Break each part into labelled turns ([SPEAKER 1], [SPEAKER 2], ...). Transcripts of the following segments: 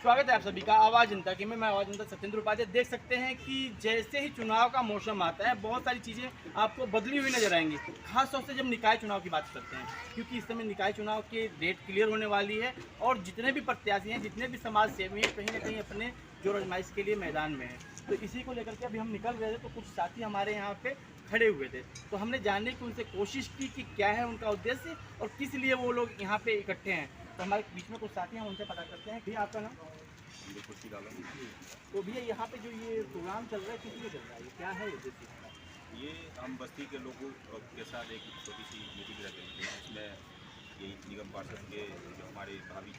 [SPEAKER 1] स्वागत है आप सभी का आवाज़ जनता की मैं आवाज़ जनता सत्येंद्र उपाध्याय। देख सकते हैं कि जैसे ही चुनाव का मौसम आता है बहुत सारी चीज़ें आपको बदली हुई नजर आएंगी, खास तौर से जब निकाय चुनाव की बात करते हैं, क्योंकि इस समय निकाय चुनाव की डेट क्लियर होने वाली है और जितने भी प्रत्याशी हैं, जितने भी समाज सेवी हैं, कहीं ना कहीं अपने जोर आजमाइश के लिए मैदान में हैं। तो इसी को लेकर के अभी हम निकल रहे थे तो कुछ साथी हमारे यहाँ पे खड़े हुए थे, तो हमने जानने की उनसे कोशिश की कि क्या है उनका उद्देश्य और किस लिए वो लोग यहाँ पे इकट्ठे हैं। तो हमारे बीच में कुछ साथी हैं, उनसे पता करते हैं। भैया आपका नाम? तो भैया यहाँ पे जो ये प्रोग्राम चल रहा है किस लिए चल रहा है, क्या है उद्देश्य?
[SPEAKER 2] ये हम बस्ती के लोगों के साथ एक छोटी सी मीटिंग रखते हैं, इसमें यही निगम पार्षद के जो हमारे भावी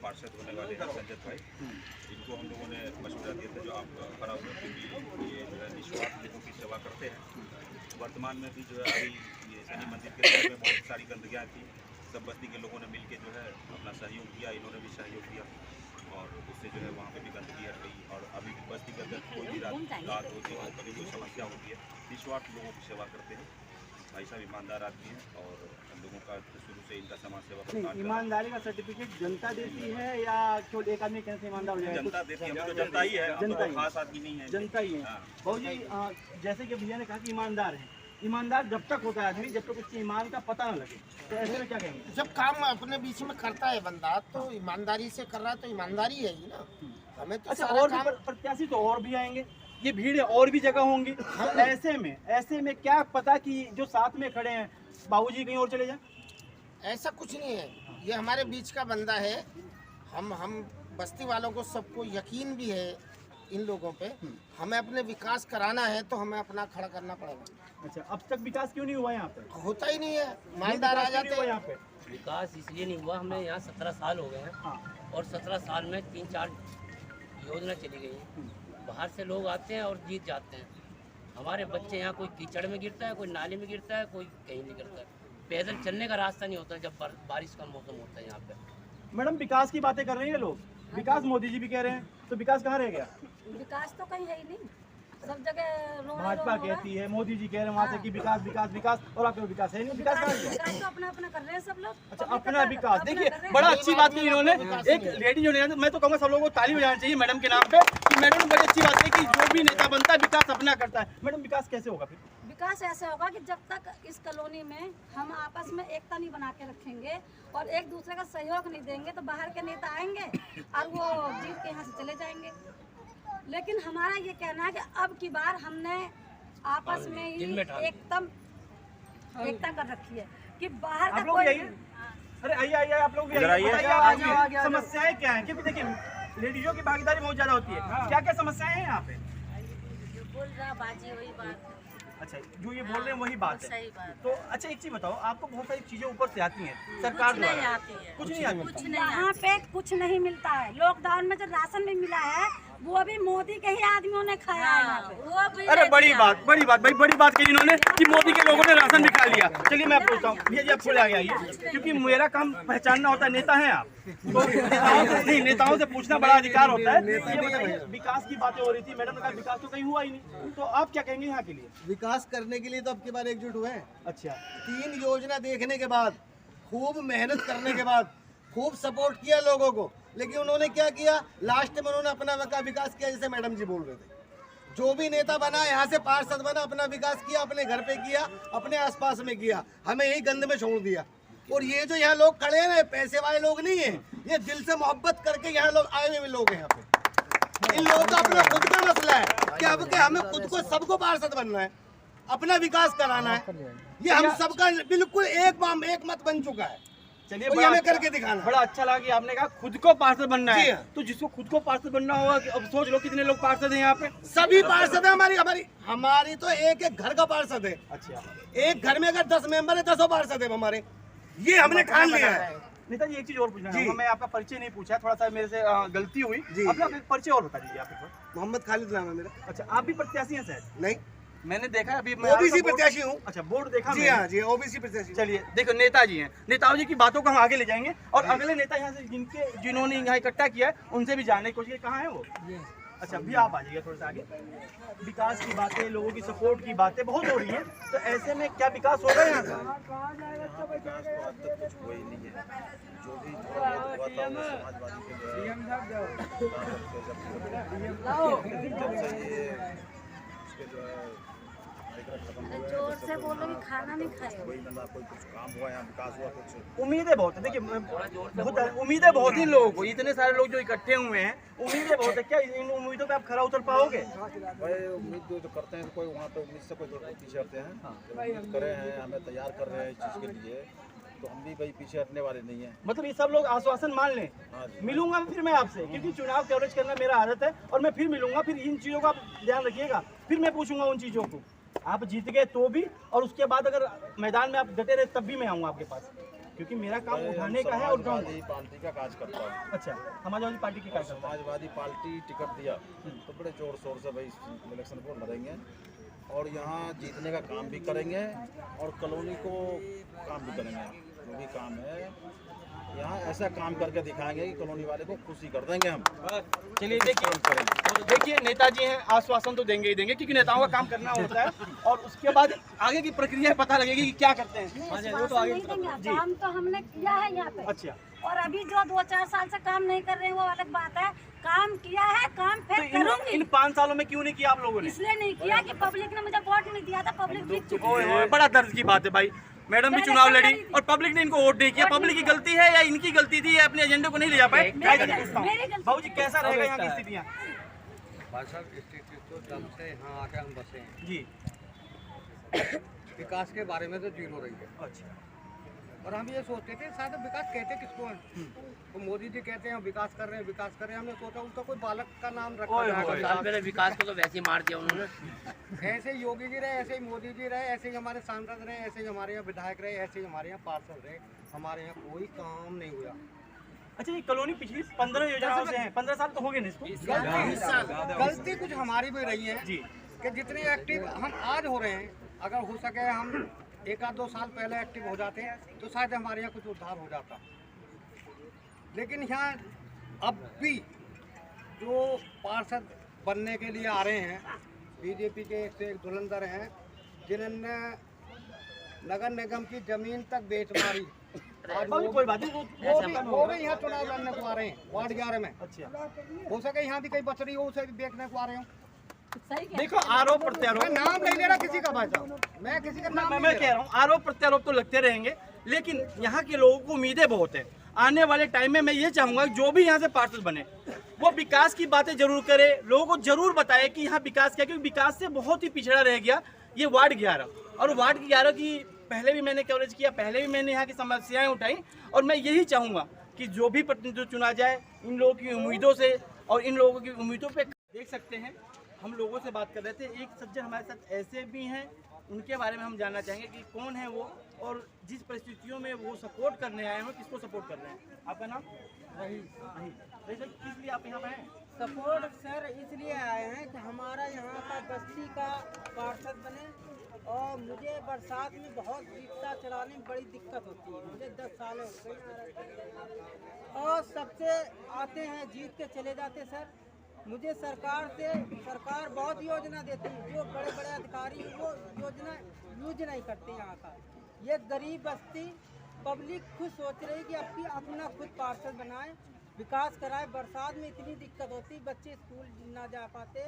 [SPEAKER 2] पार्षद होने वाले हैं संजय भाई, इनको हम लोगों ने मशवरा दिया था जो आप खड़ा हुए, क्योंकि ये जो है निस्वार्थ लोगों की सेवा करते हैं। वर्तमान में भी जो है अभी ये शनि मंदिर के साथ में बहुत सारी गंदगियाँ थी, सब बस्ती के लोगों ने मिल के जो है अपना सहयोग किया, इन्होंने भी सहयोग दिया और उससे जो है वहाँ पे भी गंदगी हट गई। और अभी भी बस्ती के अंदर कोई भी रात होती है, कभी कोई समस्या होती है, निस्वार्थ लोगों की सेवा करते हैं। भाई साहब ईमानदार आदमी हैं और हम लोगों का शुरू से इनका समाज सेवा का
[SPEAKER 1] ईमानदारी का सर्टिफिकेट जनता देती है या केवल एक आदमी कहने से ईमानदार हो जाएगा?
[SPEAKER 2] जनता देती है, हम तो जनता ही है, जनता ही, खास आदमी नहीं है,
[SPEAKER 1] जनता ही है। बहुत जी जैसे कि भैया ने कहा कि ईमानदार है, ईमानदार जब तक होता है आदमी जब तक उसके ईमान का पता न लगे, तो ऐसे में क्या कहेंगे?
[SPEAKER 3] जब काम अपने बीच में करता है बंदा तो ईमानदारी से कर रहा है तो ईमानदारी है ही ना। हमें तो
[SPEAKER 1] अच्छा, और भी प्रत्याशी तो और भी आएंगे, ये भीड़ और भी जगह होंगी, तो ऐसे में क्या पता कि जो साथ में खड़े हैं बाबूजी कहीं और चले जाए?
[SPEAKER 3] ऐसा कुछ नहीं है, ये हमारे बीच का बंदा है। हम बस्ती वालों को सबको यकीन भी है इन लोगों पे। हमें अपने विकास कराना है तो हमें अपना खड़ा करना पड़ेगा।
[SPEAKER 1] अच्छा, अब तक विकास क्यों नहीं हुआ यहाँ पे?
[SPEAKER 3] होता ही नहीं है, मालदार आ जाते हैं
[SPEAKER 1] यहाँ पे।
[SPEAKER 4] विकास इसलिए नहीं हुआ, हमें यहाँ 17 साल हो गए हैं।
[SPEAKER 1] हाँ।
[SPEAKER 4] और 17 साल में 3-4 योजना चली गई हैं। बाहर से लोग आते हैं और जीत जाते हैं। हमारे बच्चे यहाँ कोई कीचड़ में गिरता है, कोई नाली में गिरता है, कोई कहीं नहीं गिरता है। पैदल चलने का रास्ता नहीं होता जब बारिश का मौसम होता है यहाँ पे।
[SPEAKER 1] मैडम, विकास की बातें कर रही है लोग, विकास मोदी जी भी कह रहे हैं, तो विकास कहाँ रह गया?
[SPEAKER 5] विकास तो कहीं है ही नहीं, सब जगह
[SPEAKER 1] भाजपा कहती है, मोदी जी कह रहे हैं वहाँ से कि विकास विकास विकास, और आपके विकास है नहीं। विकास कहाँ गया?
[SPEAKER 5] विकास तो अपना अपना कर रहे हैं सब लोग।
[SPEAKER 1] अच्छा, अपना विकास। देखिए, बड़ा अच्छी बात की इन्होंने, एक लेडी जो नहीं, मैं तो कहूँगा सब लोगों को ताली बजानी चाहिए मैडम के नाम पे कि मैडम ने बड़ी अच्छी बात है कि जो भी नेता बनता है विकास अपना करता है। मैडम, विकास कैसे होगा फिर?
[SPEAKER 5] विकास ऐसे होगा कि जब तक इस कॉलोनी में हम आपस में एकता नहीं बना के रखेंगे और एक दूसरे का सहयोग नहीं देंगे तो बाहर के नेता आएंगे और वो जीत के यहाँ से चले जाएंगे। लेकिन हमारा ये कहना है कि अब की बार हमने आपस में ही एकदम एकता कर रखी है कि बाहर का कोई।
[SPEAKER 1] अरे आइए आइए, आप लोग भी आइए। समस्याएं क्या है? क्योंकि देखिए लेडीजों की भागीदारी बहुत ज्यादा होती है, क्या क्या समस्याएं हैं यहाँ पे?
[SPEAKER 5] बोल रहा बाजी वही बात।
[SPEAKER 1] अच्छा, जो ये बोल रहे हैं वही बात है।
[SPEAKER 5] सही बात।
[SPEAKER 1] तो अच्छा, एक चीज बताओ, आपको बहुत सारी चीजें ऊपर से आती हैं सरकार द्वारा, कुछ नहीं आती।
[SPEAKER 5] यहाँ पे कुछ नहीं मिलता है। लॉकडाउन में जो राशन भी मिला है वो भी मोदी के ही आदमियों ने खाया है यहाँ पे। वो भी
[SPEAKER 1] अरे बड़ी बात भाई, बड़ी बात कही इन्होंने कि मोदी के लोगों ने राशन भी खा लिया। चलिए मैं पूछता हूँ भैया जी, आप थोड़े आगे आइए, क्योंकि मेरा काम पहचानना होता है, नेता है आप, तो नेताओं से पूछना बड़ा अधिकार होता है। ये बताइए, विकास की बातें हो रही थी, मैडम ने कहा विकास तो कहीं हुआ ही नहीं, तो आप क्या कहेंगे यहाँ के लिए?
[SPEAKER 6] विकास करने के लिए तो अब की बार एकजुट हुए हैं।
[SPEAKER 1] अच्छा,
[SPEAKER 6] 3 योजना देखने के बाद, खूब मेहनत करने के बाद, खूब सपोर्ट किया लोगों को, लेकिन उन्होंने क्या किया, लास्ट में उन्होंने अपना विकास किया, जैसे मैडम जी बोल रहे थे। जो भी नेता बना, यहाँ से पार्षद बना, अपना विकास किया, अपने घर पे किया, अपने आसपास में किया, हमें यही गंद में छोड़ दिया। और ये जो यहाँ लोग खड़े हैं ना, पैसे वाले लोग नहीं है, ये दिल से मोहब्बत करके यहाँ लोग आए हुए लोग हैं यहाँ पे। इन लोगों का अपना खुद का मसला है कि अब के हमें खुद को सबको पार्षद बनना है, अपना विकास कराना है। ये हम सबका बिल्कुल एक मत बन चुका है।
[SPEAKER 1] चलिए,
[SPEAKER 6] हमें करके दिखाना।
[SPEAKER 1] बड़ा अच्छा लगा कि आपने कहा खुद को पार्षद बनना है। तो जिसको खुद को पार्षद बनना होगा, अब सोच लो कितने लोग पार्षद हैं यहाँ पे।
[SPEAKER 6] सभी पार्षद है, हमारी तो एक घर का पार्षद है।
[SPEAKER 1] अच्छा,
[SPEAKER 6] एक घर में अगर 10 मेंबर है, 10 पार्षद है हमारे, ये हमने ठान लिया है।
[SPEAKER 1] नेताजी, एक चीज और पूछना है, मैं आपका परिचय नहीं पूछा, थोड़ा सा मेरे से गलती हुई जी। अपना परिचय और बता दीजिए आप।
[SPEAKER 6] मोहम्मद खालिद नाम है मेरा।
[SPEAKER 1] अच्छा, आप भी प्रत्याशी हैं शायद?
[SPEAKER 6] नहीं,
[SPEAKER 1] मैंने देखा है अभी,
[SPEAKER 6] ओबीसी प्रत्याशी हूँ।
[SPEAKER 1] अच्छा, बोर्ड देखा
[SPEAKER 6] जी? हाँ जी, ओबीसी प्रत्याशी।
[SPEAKER 1] चलिए, देखो नेताजी हैं, नेताओं जी की बातों को हम आगे ले जाएंगे और अगले नेता यहाँ से जिन्होंने यहाँ इकट्ठा किया है उनसे भी जानने की कोशिश। कहाँ है वो? अच्छा अभी आप आ जाइए थोड़ा सा आगे। विकास की बातें, लोगों की सपोर्ट की बातें बहुत हो रही हैं, तो ऐसे में क्या विकास होगा यहाँ का?
[SPEAKER 2] विकास तो अब तक कुछ हुआ ही नहीं है। जो भी थोड़ा बहुत हुआ था वो समाजवादी के जो है उसके जो है खत्म हुआ है।
[SPEAKER 5] जोर से बोलो कि खाना नहीं खाए।
[SPEAKER 2] वही ना कोई कुछ काम हुआ यहाँ, विकास हुआ कुछ।
[SPEAKER 1] उम्मीदें बहुत है, देखिए बहुत उम्मीदें बहुत इन लोगों को, इतने सारे लोग जो इकट्ठे हुए हैं, उम्मीदें बहुत है। क्या इन उम्मीदों पे आप खरा उतर पाओगे?
[SPEAKER 2] भाई उम्मीद जो करते हैं कोई वहाँ पे उम्मीद से कोई पीछे हटते हैं। जब उम्मीद करे हैं, हमें तैयार कर रहे हैं इस चीज़ के लिए, तो हम भी भाई पीछे हटने वाले नहीं हैं।
[SPEAKER 1] मतलब ये सब लोग आश्वासन मान लें।
[SPEAKER 2] हाँ जी।
[SPEAKER 1] मिलूंगा फिर मैं आपसे, क्योंकि चुनाव कवरेज करना मेरा आदत है, और मैं फिर मिलूंगा। फिर इन चीज़ों का आप ध्यान रखिएगा, फिर मैं पूछूंगा उन चीज़ों को। आप जीत गए तो भी, और उसके बाद अगर मैदान में आप डटे रहे तब भी मैं आऊँगा आपके पास, क्योंकि मेरा काम उठाने का है और
[SPEAKER 2] समाजवादी पार्टी का काज करता हूँ।
[SPEAKER 1] अच्छा, समाजवादी पार्टी की कार्यकर्ता।
[SPEAKER 2] समाजवादी पार्टी टिकट दिया तो बड़े जोर शोर से भाई इलेक्शन को लड़ेंगे, और यहाँ जीतने का काम भी करेंगे, और कॉलोनी को काम भी करेंगे। जो भी काम है यहाँ ऐसा काम करके दिखाएंगे कि कॉलोनी वाले को खुशी कर देंगे हम।
[SPEAKER 1] चलिए देखिए नेताजी हैं, आश्वासन तो देंगे ही देंगे, क्योंकि नेताओं का काम करना होता है, और उसके बाद आगे की प्रक्रिया पता लगेगी कि क्या करते हैं।
[SPEAKER 5] वो तो आगे काम तो हमने किया है यहाँ पे।
[SPEAKER 1] अच्छा,
[SPEAKER 5] और अभी जो 2-4 साल से काम नहीं कर रहे हैं वो अलग बात है। काम किया है, काम
[SPEAKER 1] तो
[SPEAKER 5] फिर करूंगी।
[SPEAKER 1] इन 5 सालों में क्यों नहीं किया आप लोगों ने?
[SPEAKER 5] इसलिए नहीं किया कि पब्लिक ने मुझे वोट नहीं दिया था, पब्लिक जीत चुकी है।
[SPEAKER 1] ओए, बड़ा दर्द की बात है भाई। मैडम भी चुनाव लड़ी और पब्लिक ने इनको वोट नहीं किया। पब्लिक की गलती है या इनकी गलती थी, या अपने एजेंडे को नहीं ले जा पाए? बाबू जी कैसा रहेगा यहाँ की स्थितियाँ?
[SPEAKER 7] भाई साहब स्थिति तो जब से यहाँ आके हम बसे हैं
[SPEAKER 1] जी,
[SPEAKER 7] विकास के बारे में तो जीरो रही है।
[SPEAKER 1] अच्छा,
[SPEAKER 7] और हम ये सोचते थे शायद विकास कहते किसको हैं, तो मोदी जी कहते हैं विकास कर रहे हैं, विकास कर रहे हैं। हमने सोचा उनका कोई बालक का नाम रखा जाएगा।
[SPEAKER 4] साल पहले विकास को तो वैसे ही मार दिया उन्होंने।
[SPEAKER 7] ऐसे ही योगी जी रहे, ऐसे ही मोदी जी रहे, ऐसे ही हमारे सांसद रहे, ऐसे ही हमारे यहाँ विधायक रहे, ऐसे ही हमारे यहाँ पार्षद रहे। हमारे यहाँ कोई काम नहीं हुआ।
[SPEAKER 1] अच्छा, ये कॉलोनी पिछली 15 योजनाओं से है। 15 साल तो हो गए ना इसको।
[SPEAKER 7] गलती कुछ हमारी भी रही है
[SPEAKER 1] जी,
[SPEAKER 7] कि जितने एक्टिव हम आज हो रहे हैं, अगर हो सके हम 1-2 साल पहले एक्टिव हो जाते हैं तो शायद हमारे यहाँ कुछ उद्धार हो जाता। लेकिन यहाँ अब भी जो पार्षद बनने के लिए आ रहे हैं, बीजेपी के एक से एक धुरंधर हैं, जिन्होंने नगर निगम की जमीन तक बेच मारी। आज
[SPEAKER 1] कोई बात नहीं,
[SPEAKER 7] वो भी यहाँ चुनाव लड़ने को आ रहे हैं वार्ड 11 में।
[SPEAKER 1] अच्छा,
[SPEAKER 7] हो सके यहाँ भी कई बचरी हो, उसे भी बेचने को आ रहे हो।
[SPEAKER 1] देखो आरोप प्रत्यारोप,
[SPEAKER 7] मैं नाम नहीं ले रहा किसी का भाई साहब, मैं किसी का नाम
[SPEAKER 1] मैं कह रहा हूँ आरोप प्रत्यारोप तो लगते रहेंगे, लेकिन यहाँ के लोगों को उम्मीदें बहुत है। आने वाले टाइम में मैं ये चाहूँगा जो भी यहाँ से पार्षद बने वो विकास की बातें जरूर करे, लोगों को जरूर बताए कि यहाँ विकास क्या, क्योंकि विकास से बहुत ही पिछड़ा रह गया ये वार्ड 11। और वार्ड 11 की पहले भी मैंने कवरेज किया, पहले भी मैंने यहाँ की समस्याएं उठाई, और मैं यही चाहूँगा कि जो भी प्रतिनिधि चुना जाए इन लोगों की उम्मीदों से और इन लोगों की उम्मीदों पे। देख सकते हैं हम लोगों से बात कर रहे थे, एक सज्जन हमारे साथ ऐसे भी हैं, उनके बारे में हम जानना चाहेंगे कि कौन है वो और जिस परिस्थितियों में वो सपोर्ट करने आए हैं किसको सपोर्ट कर रहे हैं। आपका नाम? रही सर, किस लिए आप यहाँ पे हैं?
[SPEAKER 8] सपोर्ट सर इसलिए आए हैं कि हमारा यहाँ का बस्ती का पार्षद बने, और मुझे बरसात में बहुत रिक्शा चलाने में बड़ी दिक्कत होती है। मुझे 10 साल हो गए और सबसे आते हैं जीत के चले जाते सर। मुझे सरकार बहुत योजना देती है, जो बड़े बड़े अधिकारी वो योजना यूज नहीं करते। यहाँ का ये गरीब बस्ती पब्लिक खुद सोच रही कि अपना खुद पार्षद बनाए, विकास कराए। बरसात में इतनी दिक्कत होती, बच्चे स्कूल ना जा पाते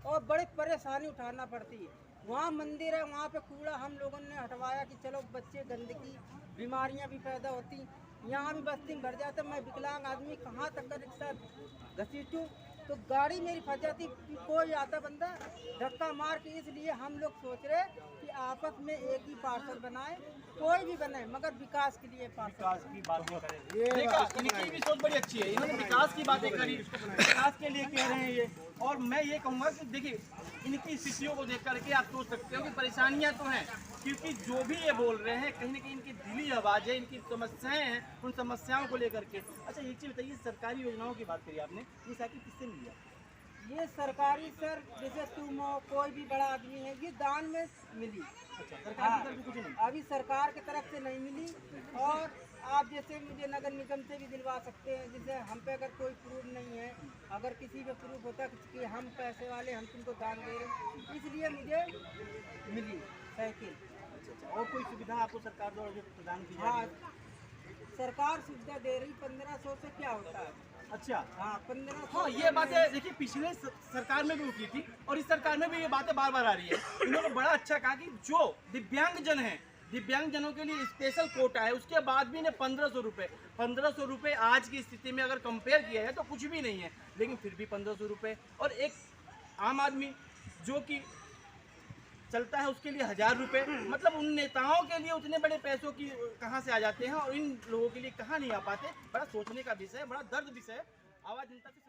[SPEAKER 8] और बड़ी परेशानी उठाना पड़ती है। वहाँ मंदिर है, वहाँ पे कूड़ा हम लोगों ने हटवाया कि चलो बच्चे गंदगी बीमारियाँ भी पैदा होती, यहाँ भी बस्ती में भर जाता। मैं विकलांग आदमी कहाँ तक का रिक्शा घसीटूँ, तो गाड़ी मेरी फंस जाती, कोई आता बंदा धक्का मार के। इसलिए हम लोग सोच रहे कि आपस में एक ही पार्षद बनाए, कोई भी बनाए मगर विकास के लिए
[SPEAKER 1] विकास की बातें करें। देखा, इनकी भी सोच बड़ी अच्छी है, इन्होंने विकास की बातें करी, विकास के लिए कह रहे हैं ये। और मैं ये कहूँगा कि देखिए इनकी स्थितियों को देख करके आप सोच सकते हो कि परेशानियाँ तो हैं, क्योंकि जो भी ये बोल रहे हैं कहीं ना कहीं इनकी दिली आवाज़ है, इनकी समस्याएं हैं, उन समस्याओं को लेकर के। अच्छा एक चीज़ बताइए, सरकारी योजनाओं की बात करी आपने, ये साइकिल किससे मिली है?
[SPEAKER 8] ये सरकारी सर, जैसे तुम हो कोई भी बड़ा आदमी है, ये दान में मिली।
[SPEAKER 1] अच्छा, सरकार की तरफ से कुछ नहीं?
[SPEAKER 8] अभी सरकार की तरफ से नहीं मिली। और आप जैसे मुझे नगर निगम से भी दिलवा सकते हैं, जैसे हम पे अगर कोई प्रूफ नहीं है, अगर किसी पे प्रूफ होता कि हम पैसे वाले हम तुमको दान दे रहे हैं, इसलिए मुझे मिली साइकिल।
[SPEAKER 1] अच्छा, और कोई सुविधा आपको सरकार द्वारा जो प्रदान की जा
[SPEAKER 8] हाँ,
[SPEAKER 1] रही है?
[SPEAKER 8] सरकार सुविधा दे रही, 1500 से क्या होता है।
[SPEAKER 1] अच्छा,
[SPEAKER 8] हाँ 1500।
[SPEAKER 1] हाँ, ये बातें देखिए पिछले सरकार में भी की थी और इस सरकार में भी ये बातें बार बार आ रही है। इन्होंने बड़ा अच्छा कहा कि जो दिव्यांगजन हैं, दिव्यांगजनों के लिए स्पेशल कोटा है, उसके बाद भी इन्हें 1500 रुपये आज की स्थिति में अगर कंपेयर किया जाए तो कुछ भी नहीं है, लेकिन फिर भी 1500 रुपये। और एक आम आदमी जो कि चलता है उसके लिए 1000 रुपये, मतलब उन नेताओं के लिए उतने बड़े पैसों की कहाँ से आ जाते हैं और इन लोगों के लिए कहाँ नहीं आ पाते। बड़ा सोचने का विषय है, बड़ा दर्द विषय है। आवाज़ जनता से